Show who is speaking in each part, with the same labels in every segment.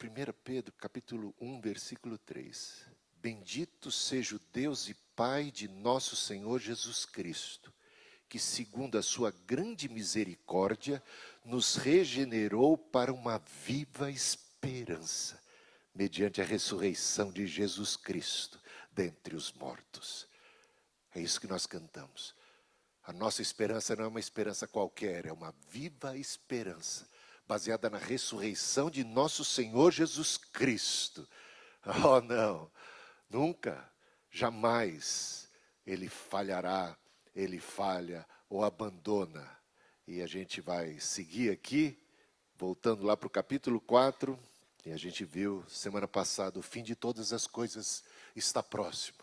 Speaker 1: 1 Pedro, capítulo 1, versículo 3. Bendito seja o Deus e Pai de nosso Senhor Jesus Cristo, que segundo a sua grande misericórdia, nos regenerou para uma viva esperança, mediante a ressurreição de Jesus Cristo dentre os mortos. É isso que nós cantamos. A nossa esperança não é uma esperança qualquer, é uma viva esperança, baseada na ressurreição de nosso Senhor Jesus Cristo. Oh, não, nunca, jamais Ele falhará, Ele falha ou abandona. E a gente vai seguir aqui, voltando lá para o capítulo 4, e a gente viu semana passada, o fim de todas as coisas está próximo.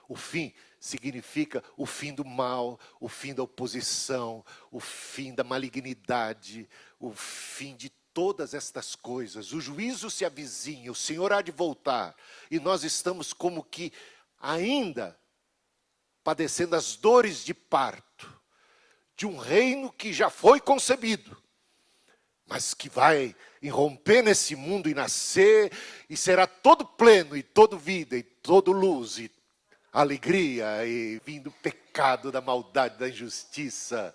Speaker 1: O fim significa o fim do mal, o fim da oposição, o fim da malignidade, o fim de todas estas coisas. O juízo se avizinha, o Senhor há de voltar. E nós estamos como que ainda padecendo as dores de parto de um reino que já foi concebido, mas que vai irromper nesse mundo e nascer, e será todo pleno, e todo vida, e todo luz, e alegria, e vindo o pecado da maldade, da injustiça.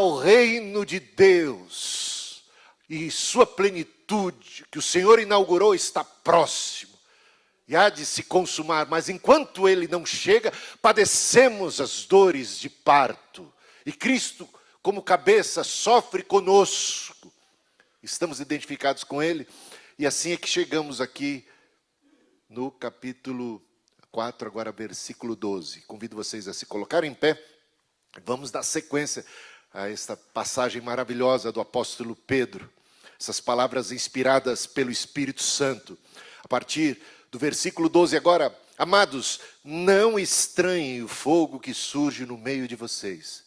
Speaker 1: O reino de Deus e sua plenitude, que o Senhor inaugurou, está próximo. E há de se consumar, mas enquanto ele não chega, padecemos as dores de parto. E Cristo, como cabeça, sofre conosco. Estamos identificados com ele. E assim é que chegamos aqui no capítulo 4, agora versículo 12. Convido vocês a se colocarem em pé. Vamos dar sequência a esta passagem maravilhosa do apóstolo Pedro. Essas palavras inspiradas pelo Espírito Santo. A partir do versículo 12 agora. Amados, não estranhem o fogo que surge no meio de vocês,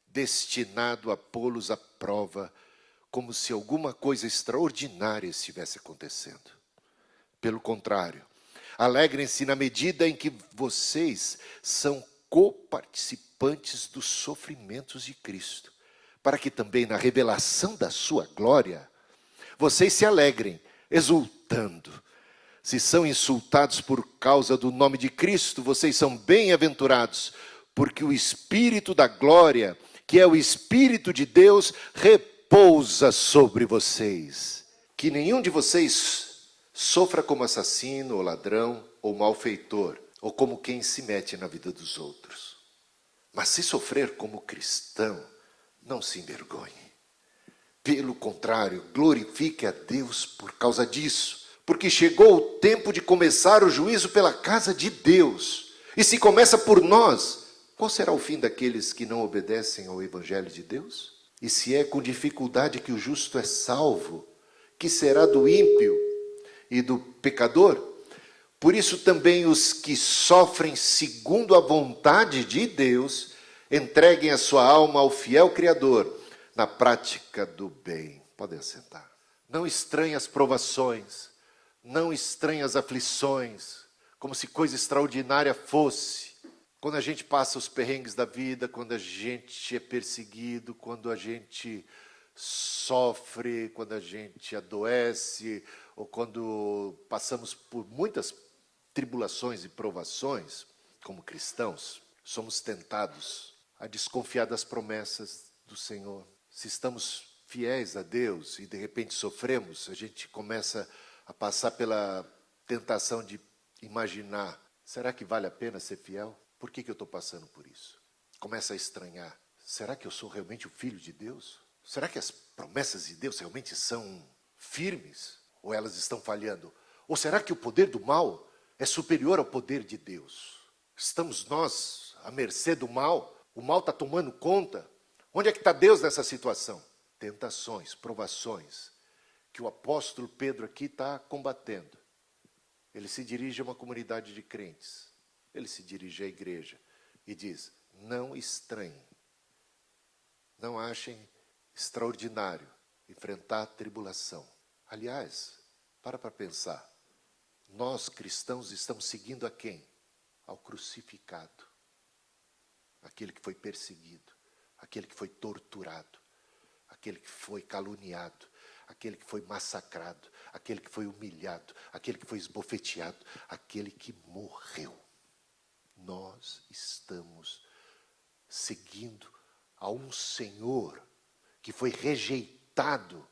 Speaker 1: destinado a pô-los à prova, como se alguma coisa extraordinária estivesse acontecendo. Pelo contrário, alegrem-se na medida em que vocês são coparticipantes dos sofrimentos de Cristo, para que também na revelação da sua glória, vocês se alegrem, exultando. Se são insultados por causa do nome de Cristo, vocês são bem-aventurados, porque o Espírito da glória, que é o Espírito de Deus, repousa sobre vocês. Que nenhum de vocês sofra como assassino, ou ladrão, ou malfeitor, ou como quem se mete na vida dos outros. Mas se sofrer como cristão, não se envergonhe. Pelo contrário, glorifique a Deus por causa disso, porque chegou o tempo de começar o juízo pela casa de Deus. E se começa por nós, qual será o fim daqueles que não obedecem ao Evangelho de Deus? E se é com dificuldade que o justo é salvo, que será do ímpio e do pecador? Por isso também os que sofrem segundo a vontade de Deus, entreguem a sua alma ao fiel Criador, na prática do bem. Podem assentar. Não estranhe as provações, não estranhe as aflições, como se coisa extraordinária fosse. Quando a gente passa os perrengues da vida, quando a gente é perseguido, quando a gente sofre, quando a gente adoece, ou quando passamos por muitas tribulações e provações, como cristãos, somos tentados a desconfiar das promessas do Senhor. Se estamos fiéis a Deus e de repente sofremos, a gente começa a passar pela tentação de imaginar, será que vale a pena ser fiel? Por que eu estou passando por isso? Começa a estranhar, será que eu sou realmente o filho de Deus? Será que as promessas de Deus realmente são firmes? Ou elas estão falhando? Ou será que o poder do mal é superior ao poder de Deus? Estamos nós à mercê do mal? O mal está tomando conta? Onde é que está Deus nessa situação? Tentações, provações, que o apóstolo Pedro aqui está combatendo. Ele se dirige a uma comunidade de crentes. Ele se dirige à igreja e diz, não estranhem, não achem extraordinário enfrentar a tribulação. Aliás, para pensar, nós cristãos estamos seguindo a quem? Ao crucificado, aquele que foi perseguido, aquele que foi torturado, aquele que foi caluniado, aquele que foi massacrado, aquele que foi humilhado, aquele que foi esbofeteado, aquele que morreu. Nós estamos seguindo a um Senhor que foi rejeitado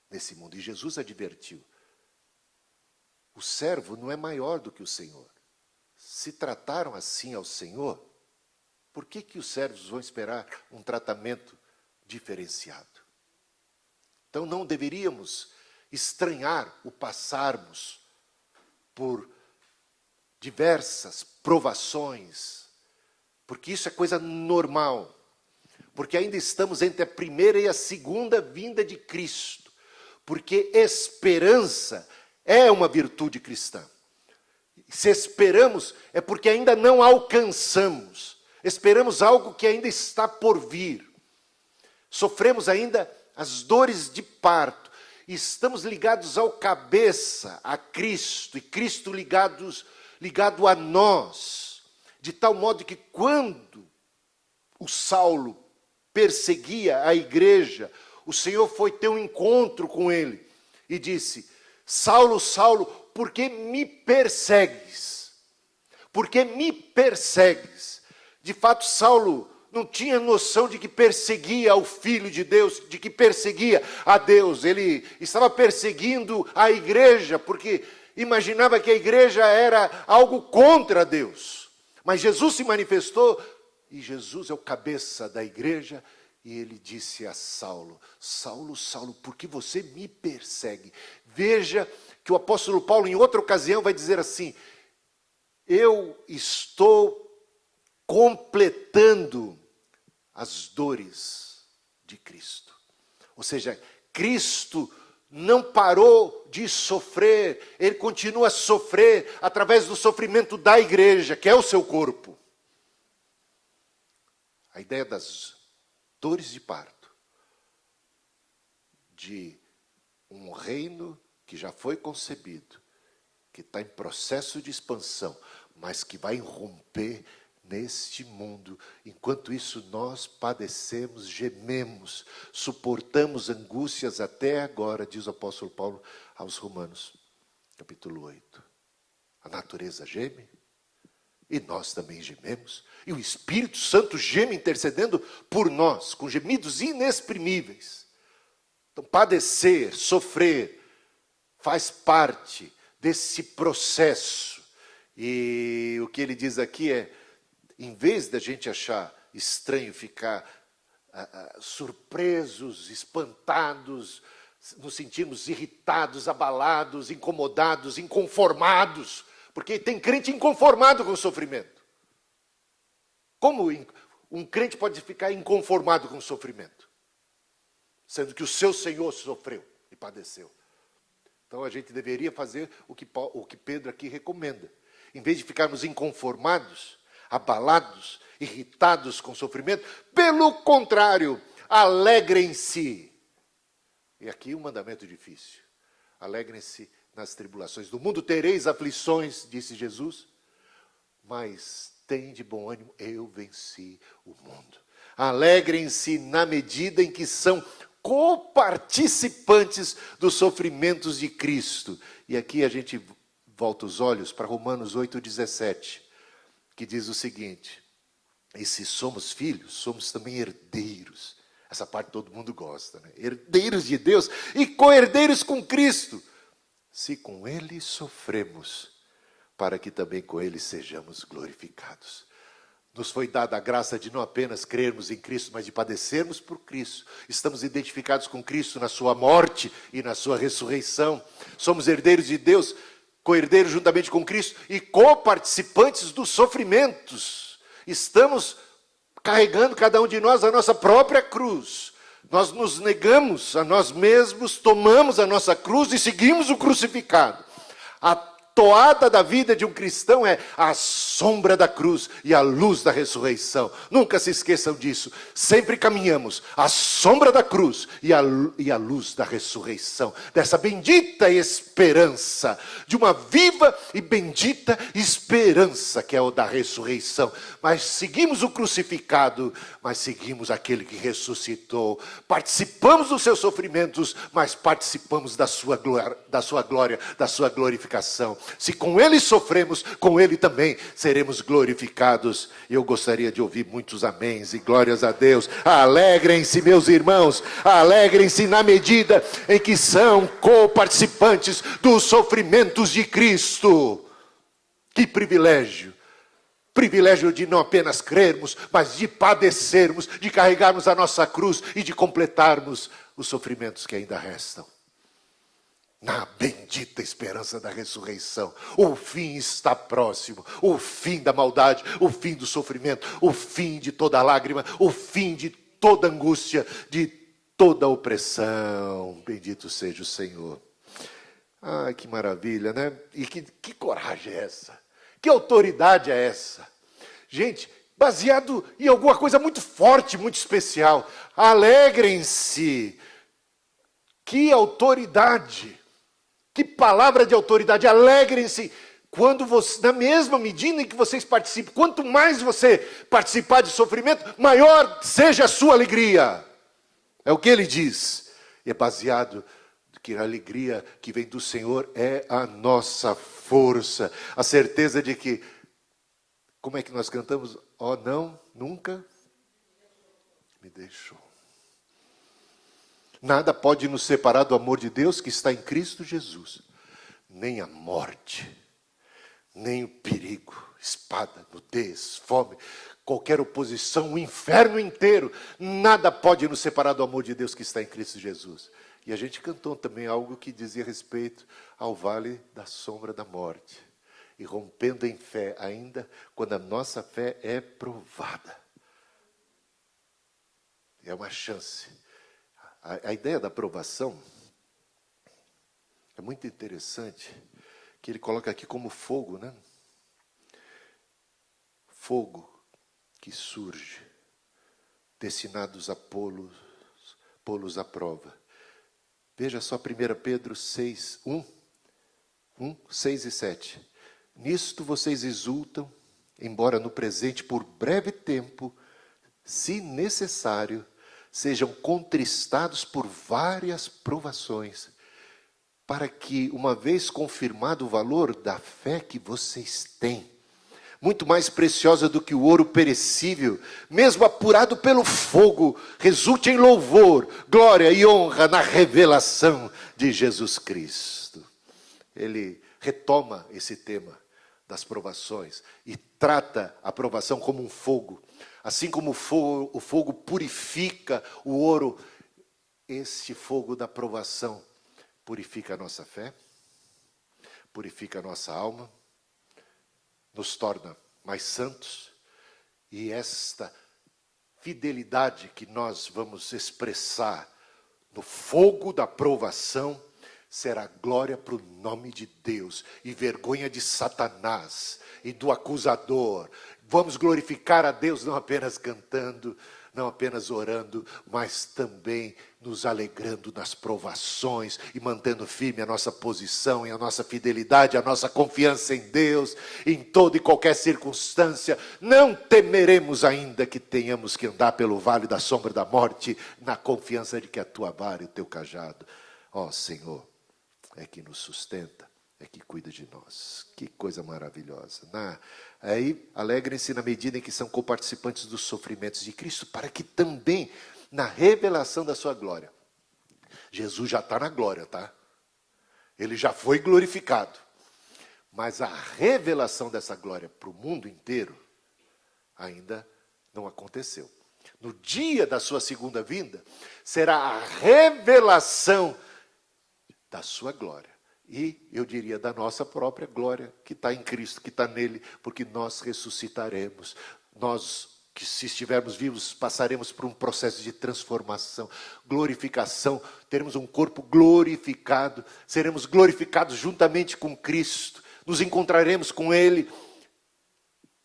Speaker 1: nesse mundo. E Jesus advertiu: o servo não é maior do que o Senhor. Se trataram assim ao Senhor, por que os servos vão esperar um tratamento diferenciado? Então não deveríamos estranhar o passarmos por diversas provações, porque isso é coisa normal, porque ainda estamos entre a primeira e a segunda vinda de Cristo, porque esperança é uma virtude cristã. Se esperamos, é porque ainda não alcançamos. Esperamos algo que ainda está por vir. Sofremos ainda as dores de parto. E estamos ligados ao cabeça, a Cristo, e Cristo ligado a nós. De tal modo que quando o Saulo perseguia a igreja, o Senhor foi ter um encontro com ele e disse: Saulo, Saulo, por que me persegues? Por que me persegues? De fato, Saulo não tinha noção de que perseguia o Filho de Deus, de que perseguia a Deus. Ele estava perseguindo a igreja, porque imaginava que a igreja era algo contra Deus. Mas Jesus se manifestou, e Jesus é o cabeça da igreja, e ele disse a Saulo: Saulo, Saulo, por que você me persegue? Veja que o apóstolo Paulo, em outra ocasião, vai dizer assim: eu estou completando as dores de Cristo. Ou seja, Cristo não parou de sofrer, ele continua a sofrer através do sofrimento da igreja, que é o seu corpo. A ideia das dores de parto, de um reino que já foi concebido, que está em processo de expansão, mas que vai irromper neste mundo. Enquanto isso, nós padecemos, gememos, suportamos angústias até agora, diz o apóstolo Paulo aos Romanos, capítulo 8. A natureza geme, e nós também gememos, e o Espírito Santo geme intercedendo por nós, com gemidos inexprimíveis. Então, padecer, sofrer, faz parte desse processo. E o que ele diz aqui é, em vez da gente achar estranho ficar surpresos, espantados, nos sentimos irritados, abalados, incomodados, inconformados, porque tem crente inconformado com o sofrimento. Como um crente pode ficar inconformado com o sofrimento? Sendo que o seu Senhor sofreu e padeceu. Então a gente deveria fazer o que Pedro aqui recomenda. Em vez de ficarmos inconformados, abalados, irritados com o sofrimento, pelo contrário, alegrem-se. E aqui um mandamento difícil. Alegrem-se nas tribulações do mundo, tereis aflições, disse Jesus, mas tende bom ânimo, eu venci o mundo. Alegrem-se na medida em que são coparticipantes dos sofrimentos de Cristo. E aqui a gente volta os olhos para Romanos 8,17, que diz o seguinte: e se somos filhos, somos também herdeiros. Essa parte todo mundo gosta, né? Herdeiros de Deus e co-herdeiros com Cristo, se com Ele sofremos, para que também com Ele sejamos glorificados. Nos foi dada a graça de não apenas crermos em Cristo, mas de padecermos por Cristo. Estamos identificados com Cristo na sua morte e na sua ressurreição. Somos herdeiros de Deus, co-herdeiros juntamente com Cristo e co-participantes dos sofrimentos. Estamos carregando cada um de nós a nossa própria cruz. Nós nos negamos a nós mesmos, tomamos a nossa cruz e seguimos o crucificado. A toada da vida de um cristão é a sombra da cruz e a luz da ressurreição. Nunca se esqueçam disso. Sempre caminhamos à sombra da cruz e a luz da ressurreição. Dessa bendita esperança, de uma viva e bendita esperança que é o da ressurreição. Mas seguimos o crucificado, mas seguimos aquele que ressuscitou. Participamos dos seus sofrimentos, mas participamos da sua glória, da sua glorificação. Se com ele sofremos, com ele também seremos glorificados. E eu gostaria de ouvir muitos améns e glórias a Deus. Alegrem-se, meus irmãos, alegrem-se na medida em que são co-participantes dos sofrimentos de Cristo. Que privilégio! Privilégio de não apenas crermos, mas de padecermos, de carregarmos a nossa cruz e de completarmos os sofrimentos que ainda restam. Na bendita esperança da ressurreição. O fim está próximo. O fim da maldade, o fim do sofrimento, o fim de toda lágrima, o fim de toda angústia, de toda opressão. Bendito seja o Senhor. Ai, que maravilha, né? E que coragem é essa? Que autoridade é essa? Gente, baseado em alguma coisa muito forte, muito especial. Alegrem-se. Que autoridade! Que palavra de autoridade! Alegrem-se quando você, na mesma medida em que vocês participam, quanto mais você participar de sofrimento, maior seja a sua alegria. É o que ele diz. E é baseado que a alegria que vem do Senhor é a nossa força. A certeza de que, como é que nós cantamos? Oh, não, nunca me deixou. Nada pode nos separar do amor de Deus que está em Cristo Jesus. Nem a morte, nem o perigo, espada, nudez, fome, qualquer oposição, o inferno inteiro. Nada pode nos separar do amor de Deus que está em Cristo Jesus. E a gente cantou também algo que dizia respeito ao vale da sombra da morte. E rompendo em fé, ainda quando a nossa fé é provada. É uma chance. A ideia da aprovação é muito interessante, que ele coloca aqui como fogo, né? Fogo que surge, destinados a pô-los à prova. Veja só 1 Pedro 6, 6 e 7. Nisto vocês exultam, embora no presente, por breve tempo, se necessário, sejam contristados por várias provações, para que, uma vez confirmado o valor da fé que vocês têm, muito mais preciosa do que o ouro perecível, mesmo apurado pelo fogo, resulte em louvor, glória e honra na revelação de Jesus Cristo. Ele retoma esse tema das provações e trata a provação como um fogo. Assim como o fogo purifica o ouro, esse fogo da provação purifica a nossa fé, purifica a nossa alma, nos torna mais santos, e esta fidelidade que nós vamos expressar no fogo da provação será glória para o nome de Deus e vergonha de Satanás e do acusador. Vamos glorificar a Deus não apenas cantando, não apenas orando, mas também nos alegrando nas provações e mantendo firme a nossa posição e a nossa fidelidade, a nossa confiança em Deus, em toda e qualquer circunstância. Não temeremos ainda que tenhamos que andar pelo vale da sombra da morte, na confiança de que a tua vara e o teu cajado, ó Senhor, é que nos sustenta, é que cuida de nós. Que coisa maravilhosa. Aí, alegrem-se na medida em que são coparticipantes dos sofrimentos de Cristo, para que também, na revelação da sua glória, Jesus já está na glória, tá? Ele já foi glorificado. Mas a revelação dessa glória para o mundo inteiro ainda não aconteceu. No dia da sua segunda vinda, será a revelação da sua glória. E, eu diria, da nossa própria glória, que está em Cristo, que está nele, porque nós ressuscitaremos. Nós, que se estivermos vivos, passaremos por um processo de transformação, glorificação, teremos um corpo glorificado, seremos glorificados juntamente com Cristo, nos encontraremos com Ele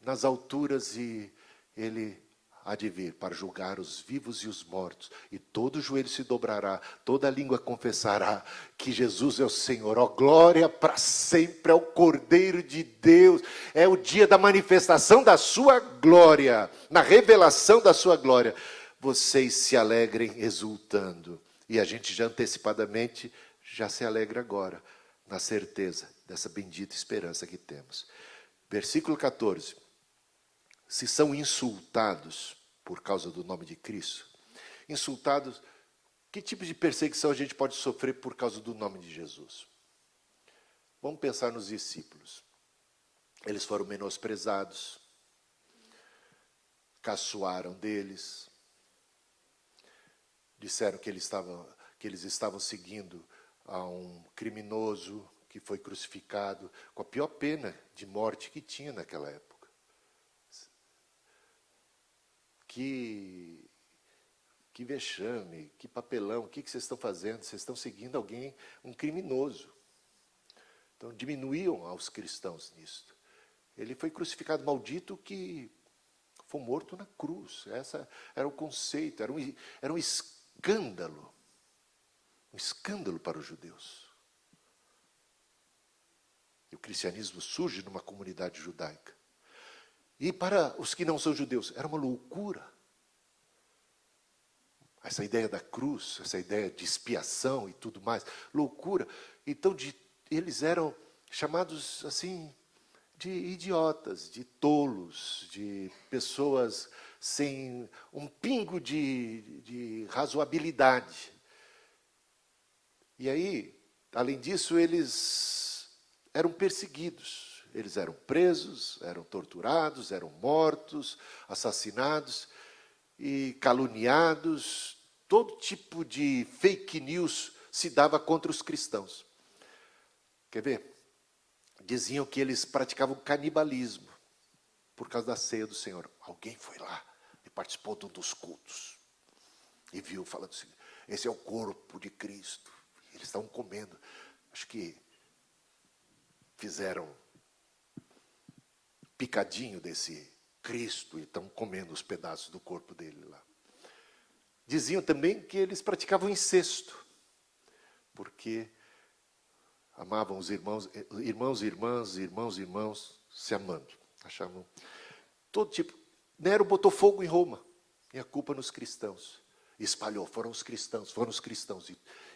Speaker 1: nas alturas e Ele há de vir para julgar os vivos e os mortos. E todo joelho se dobrará, toda língua confessará que Jesus é o Senhor. Ó, glória para sempre ao Cordeiro de Deus. É o dia da manifestação da sua glória, na revelação da sua glória. Vocês se alegrem exultando. E a gente já antecipadamente já se alegra agora, na certeza dessa bendita esperança que temos. Versículo 14. Se são insultados por causa do nome de Cristo, insultados, que tipo de perseguição a gente pode sofrer por causa do nome de Jesus? Vamos pensar nos discípulos. Eles foram menosprezados, caçoaram deles, disseram que eles estavam seguindo a um criminoso que foi crucificado com a pior pena de morte que tinha naquela época. Que vexame, que papelão, o que vocês estão fazendo? Vocês estão seguindo alguém, um criminoso. Então, diminuíam aos cristãos nisto. Ele foi crucificado maldito que foi morto na cruz. Esse era o conceito, era um escândalo. Um escândalo para os judeus. E o cristianismo surge numa comunidade judaica. E para os que não são judeus, era uma loucura. Essa ideia da cruz, essa ideia de expiação e tudo mais, loucura. Então, eles eram chamados assim de idiotas, de tolos, de pessoas sem um pingo de razoabilidade. E aí, além disso, eles eram perseguidos. Eles eram presos, eram torturados, eram mortos, assassinados e caluniados. Todo tipo de fake news se dava contra os cristãos. Quer ver? Diziam que eles praticavam canibalismo por causa da ceia do Senhor. Alguém foi lá e participou de um dos cultos e viu falando assim, esse é o corpo de Cristo. E eles estavam comendo. Acho que fizeram picadinho desse Cristo e estão comendo os pedaços do corpo dele lá. Diziam também que eles praticavam incesto, porque amavam os irmãos, irmãos, se amando. Achavam todo tipo. Nero botou fogo em Roma, e a culpa nos cristãos. E espalhou, foram os cristãos.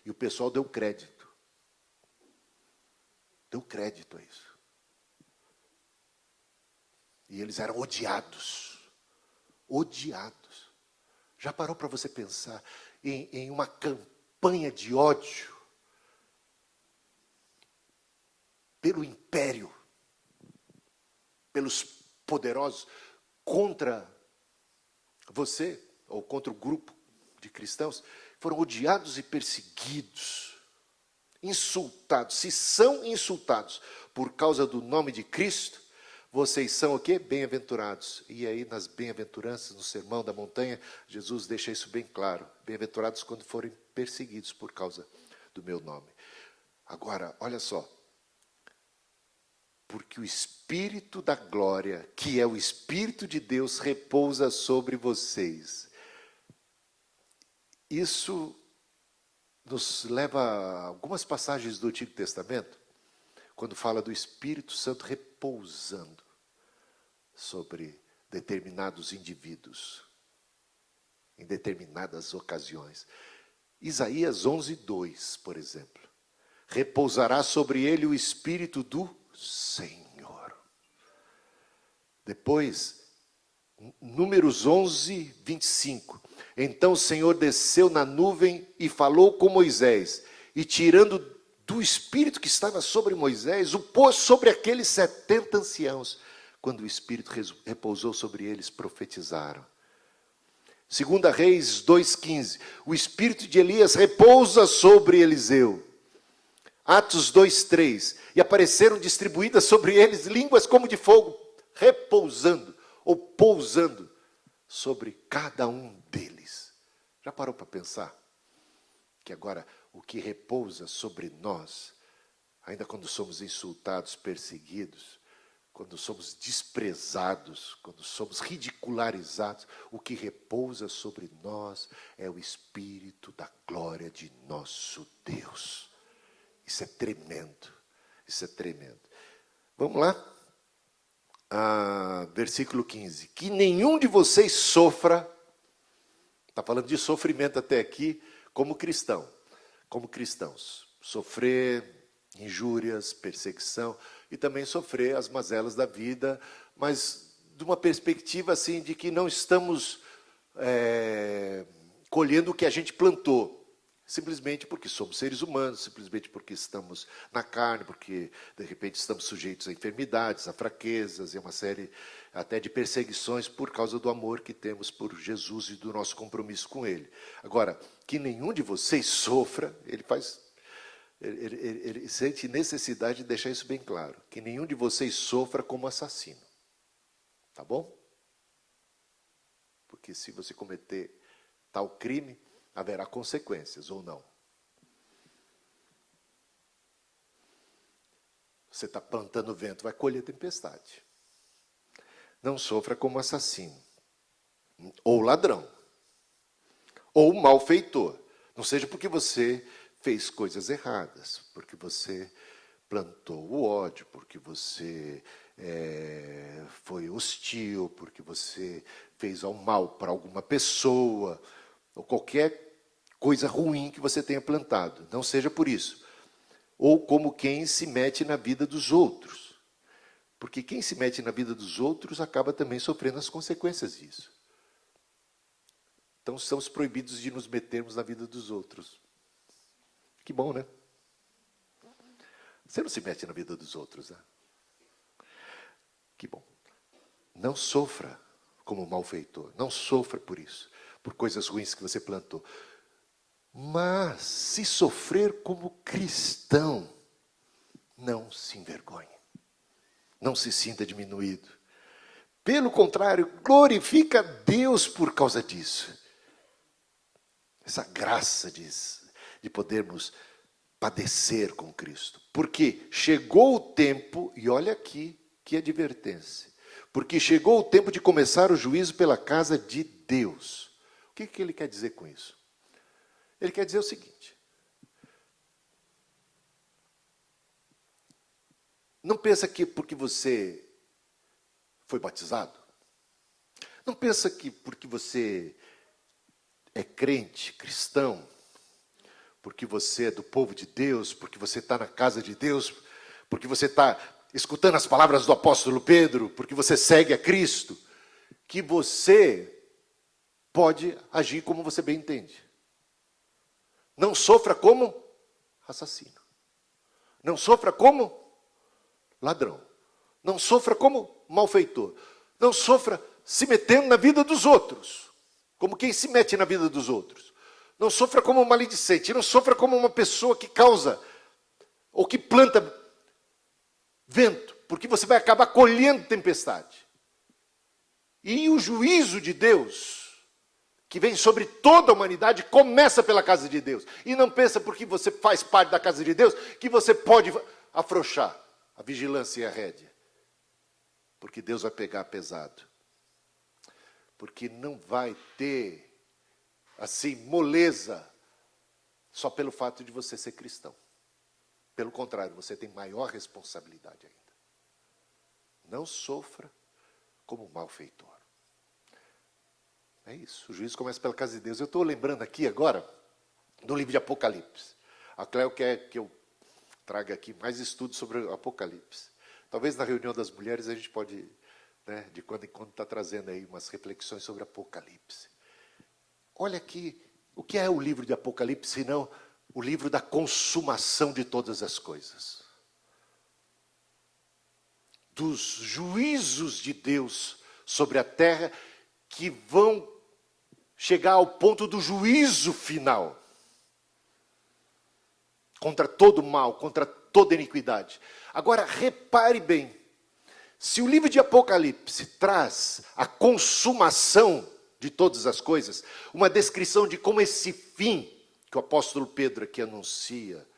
Speaker 1: E o pessoal deu crédito. Deu crédito a isso. E eles eram odiados. Odiados. Já parou para você pensar em uma campanha de ódio pelo império, pelos poderosos, contra você, ou contra o grupo de cristãos? Foram odiados e perseguidos, insultados. Se são insultados por causa do nome de Cristo, vocês são o quê? Bem-aventurados. E aí, nas bem-aventuranças, no Sermão da Montanha, Jesus deixa isso bem claro. Bem-aventurados quando forem perseguidos por causa do meu nome. Agora, olha só. Porque o Espírito da glória, que é o Espírito de Deus, repousa sobre vocês. Isso nos leva a algumas passagens do Antigo Testamento, quando fala do Espírito Santo repousando sobre determinados indivíduos, em determinadas ocasiões. Isaías 11:2, por exemplo. Repousará sobre ele o Espírito do Senhor. Depois, Números 11:25. Então o Senhor desceu na nuvem e falou com Moisés, e tirando do Espírito que estava sobre Moisés, o pôs sobre aqueles 70 anciãos. Quando o Espírito repousou sobre eles, profetizaram. 2 Reis 2:15. O Espírito de Elias repousa sobre Eliseu. Atos 2:3. E apareceram distribuídas sobre eles línguas como de fogo, repousando ou pousando sobre cada um deles. Já parou para pensar? Que agora o que repousa sobre nós, ainda quando somos insultados, perseguidos, quando somos desprezados, quando somos ridicularizados, o que repousa sobre nós é o Espírito da glória de nosso Deus. Isso é tremendo, isso é tremendo. Vamos lá? Versículo 15. Que nenhum de vocês sofra, está falando de sofrimento até aqui, como cristão, como cristãos. Sofrer injúrias, perseguição e também sofrer as mazelas da vida, mas de uma perspectiva assim de que não estamos colhendo o que a gente plantou, simplesmente porque somos seres humanos, simplesmente porque estamos na carne, porque de repente estamos sujeitos a enfermidades, a fraquezas e uma série até de perseguições por causa do amor que temos por Jesus e do nosso compromisso com Ele. Agora, que nenhum de vocês sofra, ele sente necessidade de deixar isso bem claro. Que nenhum de vocês sofra como assassino. Tá bom? Porque se você cometer tal crime, haverá consequências ou não. Você está plantando vento, vai colher tempestade. Não sofra como assassino. Ou ladrão. Ou malfeitor. Não seja porque você fez coisas erradas, porque você plantou o ódio, porque você foi hostil, porque você fez ao mal para alguma pessoa, ou qualquer coisa ruim que você tenha plantado. Não seja por isso. Ou como quem se mete na vida dos outros. Porque quem se mete na vida dos outros acaba também sofrendo as consequências disso. Então, estamos proibidos de nos metermos na vida dos outros. Que bom, né? Você não se mete na vida dos outros, né? Que bom. Não sofra como malfeitor. Não sofra por isso, por coisas ruins que você plantou. Mas, se sofrer como cristão, não se envergonhe. Não se sinta diminuído. Pelo contrário, glorifica a Deus por causa disso. Essa graça de podermos padecer com Cristo. Porque chegou o tempo, e olha aqui que advertência. Porque chegou o tempo de começar o juízo pela casa de Deus. O que ele quer dizer com isso? Ele quer dizer o seguinte: não pensa que porque você foi batizado, não pensa que porque você é crente, cristão, porque você é do povo de Deus, porque você está na casa de Deus, porque você está escutando as palavras do apóstolo Pedro, porque você segue a Cristo, que você pode agir como você bem entende. Não sofra como assassino. Não sofra como ladrão. Não sofra como malfeitor. Não sofra se metendo na vida dos outros, como quem se mete na vida dos outros. Não sofra como um maledicente. Não sofra como uma pessoa que causa ou que planta vento, porque você vai acabar colhendo tempestade. E o juízo de Deus, que vem sobre toda a humanidade, começa pela casa de Deus. E não pensa porque você faz parte da casa de Deus, que você pode afrouxar a vigilância e a rédea. Porque Deus vai pegar pesado. Porque não vai ter, assim, moleza, só pelo fato de você ser cristão. Pelo contrário, você tem maior responsabilidade ainda. Não sofra como malfeitor. É isso, o juízo começa pela casa de Deus. Eu estou lembrando aqui agora do livro de Apocalipse. A Cléo quer que eu traga aqui mais estudos sobre o Apocalipse. Talvez na reunião das mulheres a gente pode, né, de quando em quando, estar trazendo aí umas reflexões sobre Apocalipse. Olha aqui, o que é o livro de Apocalipse, senão o livro da consumação de todas as coisas. Dos juízos de Deus sobre a terra, que vão chegar ao ponto do juízo final. Contra todo mal, contra toda iniquidade. Agora, repare bem. Se o livro de Apocalipse traz a consumação de todas as coisas, uma descrição de como esse fim, que o apóstolo Pedro aqui anuncia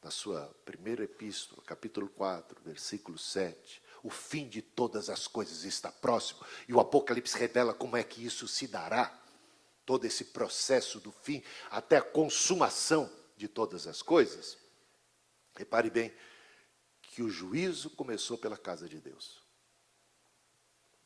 Speaker 1: na sua primeira epístola, capítulo 4, versículo 7, o fim de todas as coisas está próximo, e o Apocalipse revela como é que isso se dará, todo esse processo do fim, até a consumação de todas as coisas. Repare bem que o juízo começou pela casa de Deus.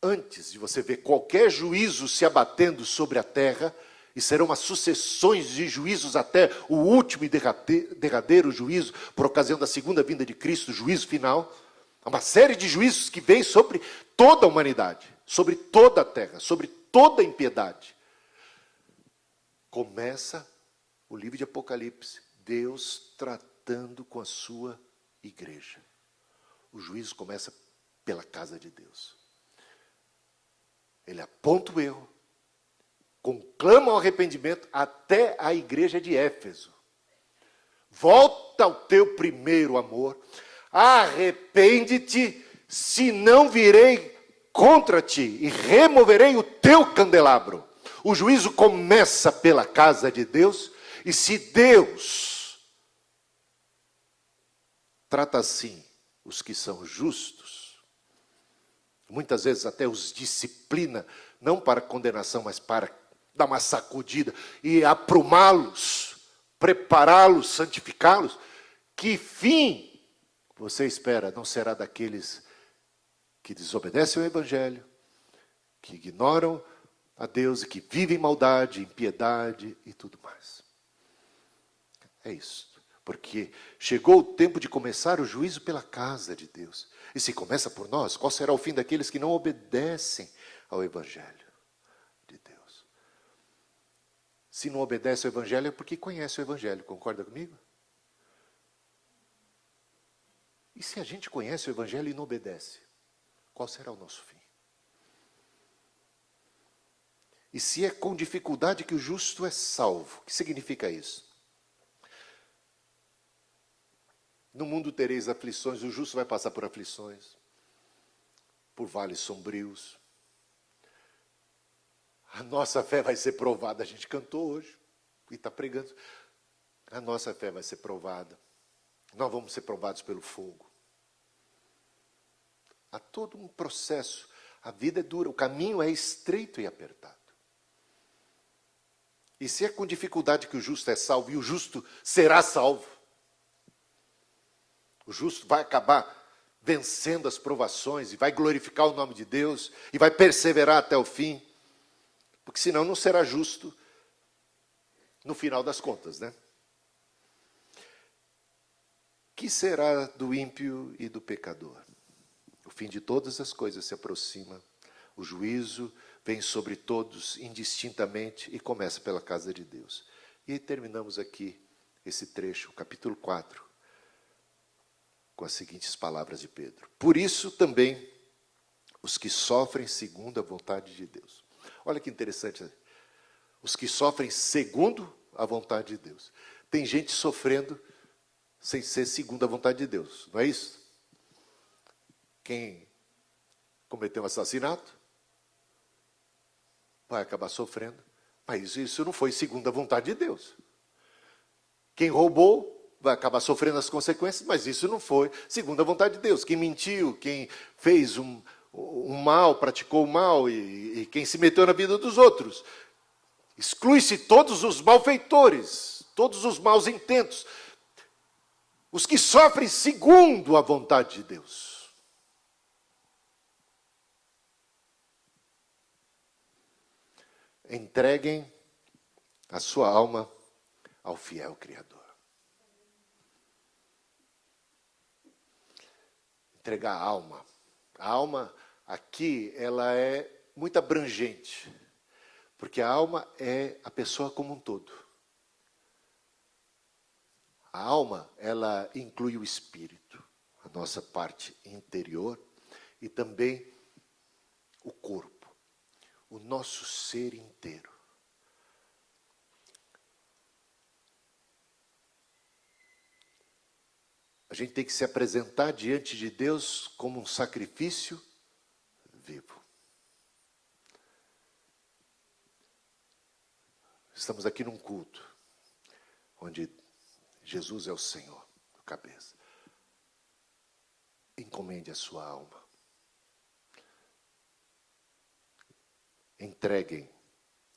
Speaker 1: Antes de você ver qualquer juízo se abatendo sobre a terra, e serão umas sucessões de juízos até o último e derradeiro juízo, por ocasião da segunda vinda de Cristo, o juízo final. Há uma série de juízos que vêm sobre toda a humanidade, sobre toda a terra, sobre toda a impiedade. Começa o livro de Apocalipse, Deus tratando com a sua igreja. O juízo começa pela casa de Deus. Ele aponta o erro, conclama o arrependimento até a igreja de Éfeso. Volta ao teu primeiro amor, arrepende-te, senão virei contra ti e removerei o teu candelabro. O juízo começa pela casa de Deus, e se Deus trata assim os que são justos, muitas vezes até os disciplina, não para condenação, mas para dar uma sacudida e aprumá-los, prepará-los, santificá-los, que fim você espera? Não será daqueles que desobedecem ao Evangelho, que ignoram a Deus e que vivem maldade, impiedade e tudo mais. É isso. Porque chegou o tempo de começar o juízo pela casa de Deus. E se começa por nós, qual será o fim daqueles que não obedecem ao Evangelho de Deus? Se não obedece ao Evangelho é porque conhece o Evangelho, concorda comigo? E se a gente conhece o Evangelho e não obedece, qual será o nosso fim? E se é com dificuldade que o justo é salvo, o que significa isso? No mundo tereis aflições, o justo vai passar por aflições, por vales sombrios. A nossa fé vai ser provada, a gente cantou hoje e está pregando. A nossa fé vai ser provada. Nós vamos ser provados pelo fogo. Há todo um processo. A vida é dura, o caminho é estreito e apertado. E se é com dificuldade que o justo é salvo, e o justo será salvo, o justo vai acabar vencendo as provações e vai glorificar o nome de Deus e vai perseverar até o fim, porque senão não será justo no final das contas, né? Que será do ímpio e do pecador? O fim de todas as coisas se aproxima, o juízo vem sobre todos indistintamente e começa pela casa de Deus. E aí terminamos aqui esse trecho, o capítulo 4, com as seguintes palavras de Pedro. Por isso também os que sofrem segundo a vontade de Deus. Olha que interessante, os que sofrem segundo a vontade de Deus. Tem gente sofrendo sem ser segundo a vontade de Deus, não é isso? Quem cometeu um assassinato vai acabar sofrendo, mas isso não foi segundo a vontade de Deus. Quem roubou vai acabar sofrendo as consequências, mas isso não foi segundo a vontade de Deus. Quem mentiu, quem fez um mal, praticou o mal e quem se meteu na vida dos outros. Exclui-se todos os malfeitores, todos os maus intentos, os que sofrem segundo a vontade de Deus. Entreguem a sua alma ao fiel Criador. Entregar a alma. A alma aqui, ela é muito abrangente, porque a alma é a pessoa como um todo. A alma, ela inclui o espírito, a nossa parte interior, e também o corpo, o nosso ser inteiro. A gente tem que se apresentar diante de Deus como um sacrifício vivo. Estamos aqui num culto, onde Jesus é o Senhor. cabeça. Encomende a sua alma. Entreguem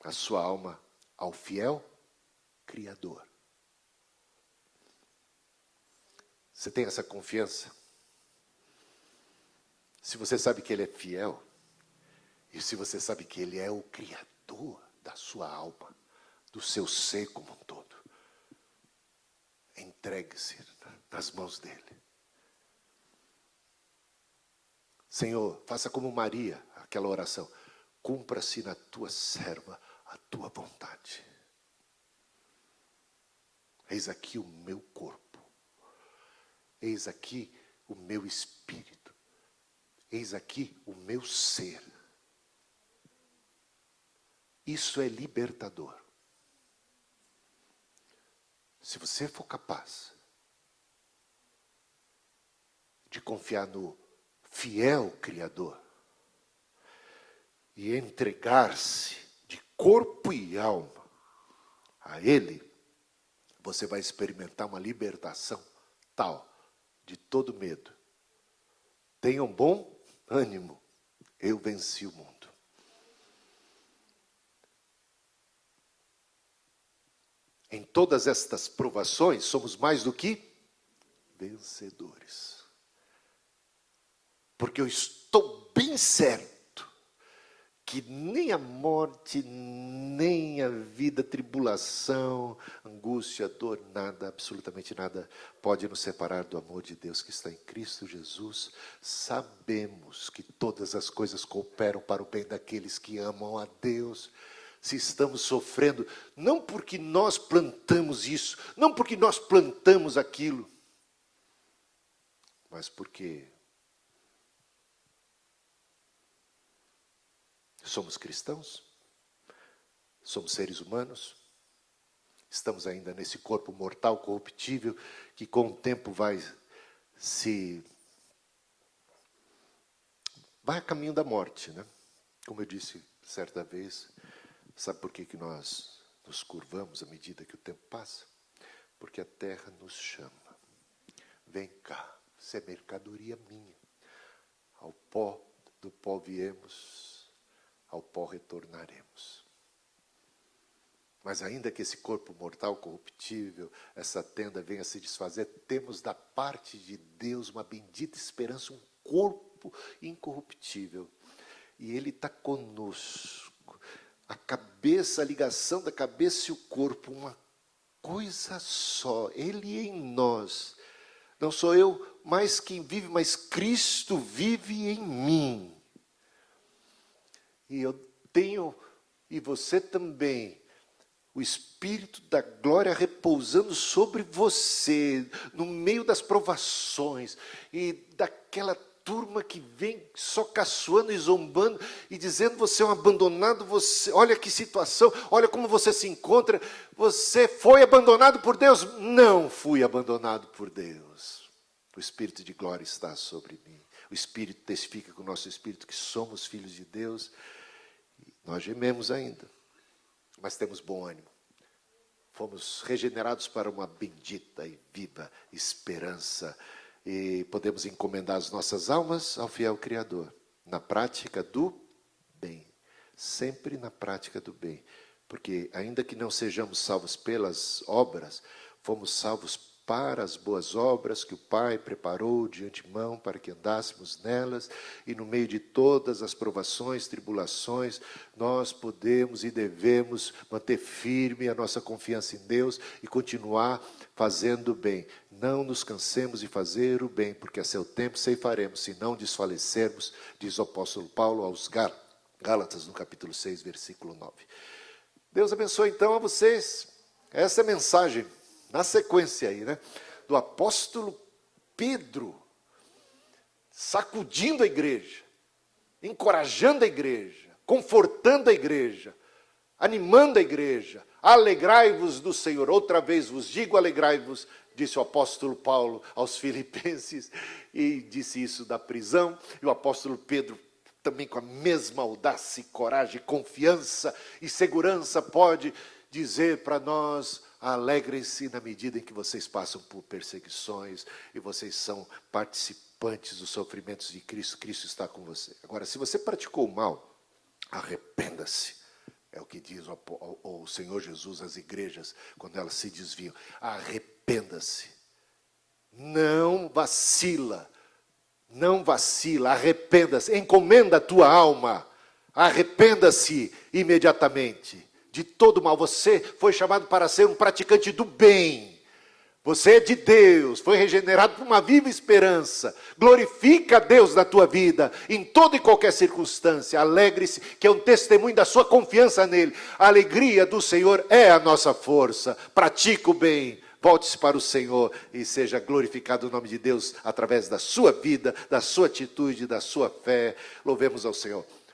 Speaker 1: a sua alma ao fiel Criador. Você tem essa confiança? Se você sabe que Ele é fiel, e se você sabe que Ele é o Criador da sua alma, do seu ser como um todo, entregue-se nas mãos dEle. Senhor, faça como Maria, aquela oração. Cumpra-se na tua serva a tua vontade. Eis aqui o meu corpo. Eis aqui o meu espírito. Eis aqui o meu ser. Isso é libertador. Se você for capaz de confiar no fiel Criador e entregar-se de corpo e alma a Ele, você vai experimentar uma libertação tal de todo medo. Tenham bom ânimo, eu venci o mundo. Em todas estas provações, somos mais do que vencedores. Porque eu estou bem certo que nem a morte, nem a vida, tribulação, angústia, dor, nada, absolutamente nada, pode nos separar do amor de Deus que está em Cristo Jesus. Sabemos que todas as coisas cooperam para o bem daqueles que amam a Deus. Se estamos sofrendo, não porque nós plantamos isso, não porque nós plantamos aquilo, mas porque somos cristãos, somos seres humanos, estamos ainda nesse corpo mortal, corruptível, que com o tempo vai a caminho da morte, né? Como eu disse certa vez, sabe por que nós nos curvamos à medida que o tempo passa? Porque a terra nos chama. Vem cá, isso é mercadoria minha. Ao pó, do pó viemos, ao pó retornaremos. Mas ainda que esse corpo mortal corruptível, essa tenda venha a se desfazer, temos da parte de Deus uma bendita esperança, um corpo incorruptível. E Ele está conosco. A cabeça, a ligação da cabeça e o corpo, uma coisa só. Ele em nós. Não sou eu mais quem vive, mas Cristo vive em mim. E eu tenho, e você também, o Espírito da glória repousando sobre você, no meio das provações, e daquela turma que vem só caçoando e zombando, e dizendo você é um abandonado, você, olha que situação, olha como você se encontra, você foi abandonado por Deus? Não fui abandonado por Deus. O Espírito de glória está sobre mim. O Espírito testifica com o nosso Espírito que somos filhos de Deus. Nós gememos ainda, mas temos bom ânimo. Fomos regenerados para uma bendita e viva esperança. E podemos encomendar as nossas almas ao fiel Criador. Na prática do bem. Sempre na prática do bem. Porque ainda que não sejamos salvos pelas obras, fomos salvos para as boas obras que o Pai preparou de antemão para que andássemos nelas, e no meio de todas as provações, tribulações, nós podemos e devemos manter firme a nossa confiança em Deus e continuar fazendo o bem. Não nos cansemos de fazer o bem, porque a seu tempo ceifaremos, se não desfalecermos, diz o apóstolo Paulo aos Gálatas, no capítulo 6, versículo 9. Deus abençoe então a vocês. Essa é a mensagem, na sequência aí, né? Do apóstolo Pedro, sacudindo a igreja, encorajando a igreja, confortando a igreja, animando a igreja. Alegrai-vos do Senhor. Outra vez vos digo, alegrai-vos, disse o apóstolo Paulo aos Filipenses, e disse isso da prisão. E o apóstolo Pedro, também com a mesma audácia, coragem, confiança e segurança, pode dizer para nós: Alegrem-se na medida em que vocês passam por perseguições e vocês são participantes dos sofrimentos de Cristo. Cristo está com você. Agora, se você praticou o mal, arrependa-se. É o que diz o Senhor Jesus às igrejas quando elas se desviam. Arrependa-se. Não vacila. Não vacila. Arrependa-se. Encomenda a tua alma. Arrependa-se imediatamente de todo mal. Você foi chamado para ser um praticante do bem. Você é de Deus, foi regenerado por uma viva esperança. Glorifica a Deus na tua vida, em toda e qualquer circunstância. Alegre-se, que é um testemunho da sua confiança nele. A alegria do Senhor é a nossa força. Pratica o bem. Volte-se para o Senhor e seja glorificado o nome de Deus através da sua vida, da sua atitude, da sua fé. Louvemos ao Senhor.